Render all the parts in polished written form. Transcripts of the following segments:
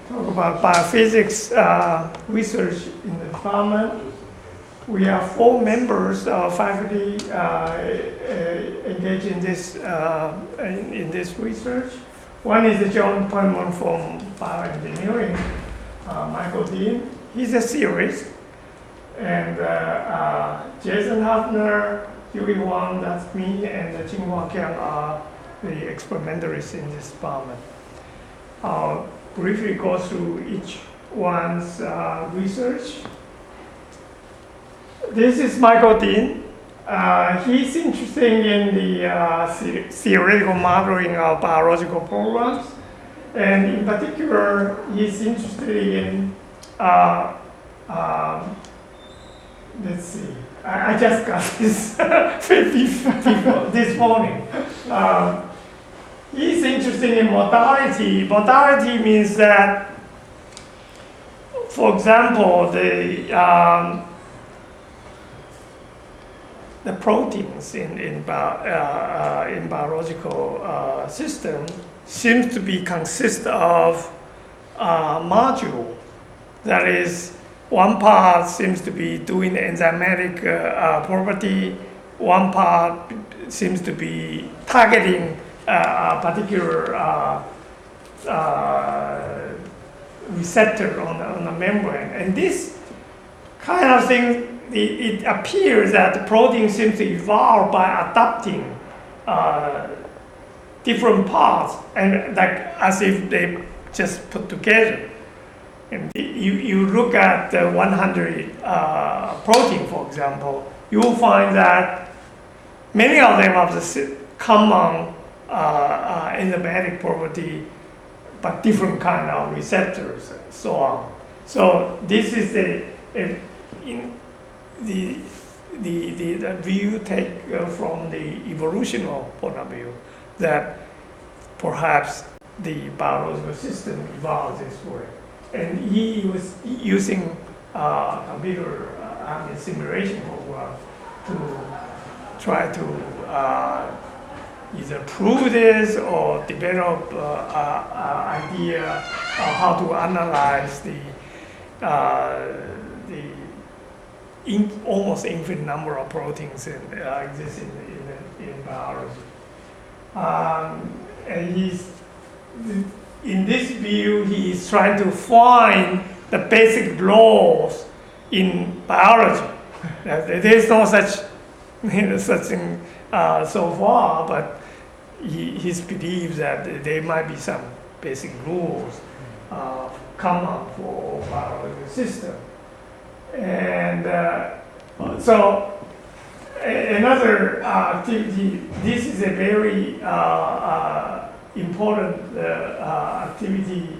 talk about biophysics research in the department. We have 4 members of faculty engaged in this research. One is John Perlman from bioengineering, Michael Dean. He's a theorist. And Jason Hafner, Yui Wang, that's me, and Jinghua Kiang are the experimentalists in this department. I'll briefly go through each one's research. This is Michael Dean. He's interested in the theoretical modeling of biological programs. And in particular, he's interested in, let's see, I just got this this morning. He's interested in modality. Modality means that, for example, the proteins in biological system seems to be consist of module. That is, one part seems to be doing the enzymatic property. One part seems to be targeting a particular receptor on the membrane. And this kind of thing, it appears that the protein seems to evolve by adapting different parts, and like as if they just put together. And you look at the 100 protein, for example, you will find that many of them have the common enzymatic property, but different kind of receptors and so on. So this is the view take from the evolutionary point of view, that perhaps the biological system evolves this way. And he was using computer simulation program to try to either prove this or develop idea of how to analyze the almost infinite number of proteins that exist in biology. And in this view, he is trying to find the basic laws in biology. There is no such thing so far, but he believes that there might be some basic rules common for biological system. And so another activity, this is a very important activity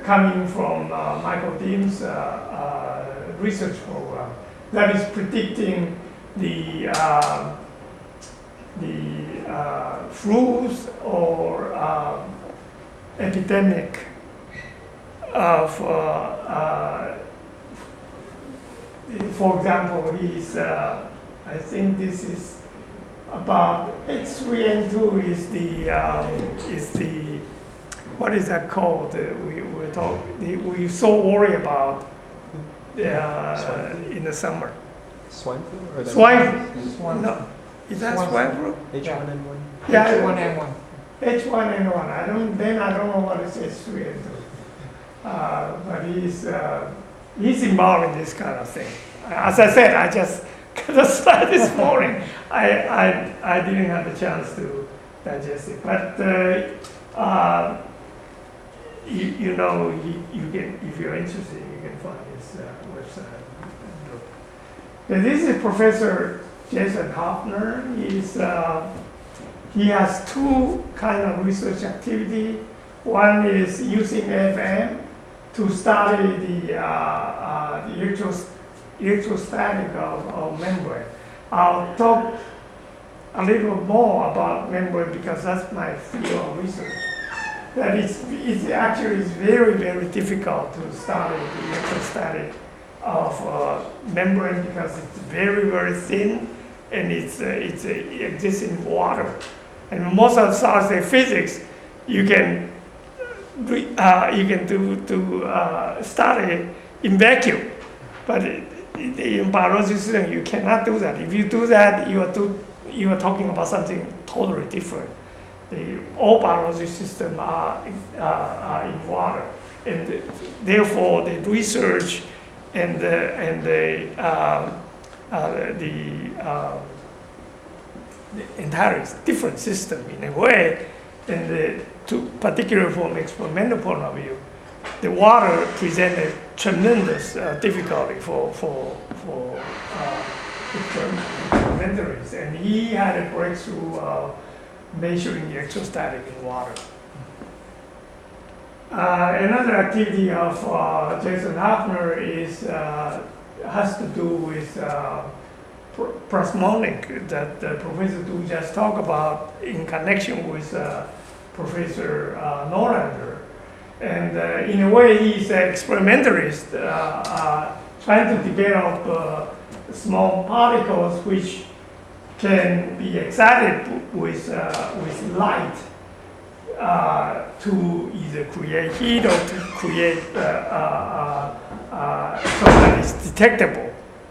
coming from Michael Dean's research program, that is predicting the flus or epidemic of, for example, I think this is about H3N2 is the what is that called? We so worry about in the summer. Swine flu? Or Swine flu? No. Is that swine flu? H1N1? Yeah. H1N1. H1N1. I don't know what is H3N2. But he's involved in this kind of thing. As I said, I just got the slide this morning. I didn't have the chance to digest it. But you can, if you're interested, you can find his website. And this is Professor Jason Hafner. He has 2 kind of research activity. One is using FM to study the electrostatic of membrane. I'll talk a little more about membrane because that's my field of research. That it's actually very, very difficult to study the electrostatic of membrane because it's very, very thin, and it exists in water. And most of solid-state physics, you can you can study in vacuum, but in biology system you cannot do that. If you do that, you are talking about something totally different. All biology systems are in water, and therefore the research and the entire different system in a way, and particularly from experimental point of view, the water presented tremendous difficulty for experimentaries, and he had a breakthrough measuring the electrostatic in water. Another activity of Jason Hafner has to do with plasmonic that Professor Du just talked about in connection with Professor Norlander. And in a way, he's an experimentalist trying to develop small particles which can be excited with light to either create heat or to create something that is detectable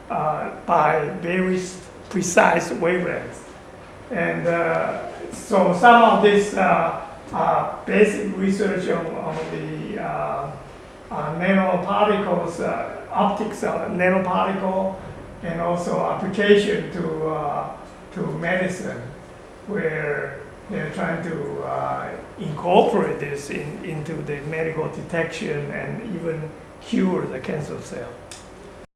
by very precise wavelengths. And so some of this basic research on the nanoparticles, optics of nanoparticle, and also application to medicine, where they're trying to incorporate this into the medical detection and even cure the cancer cell.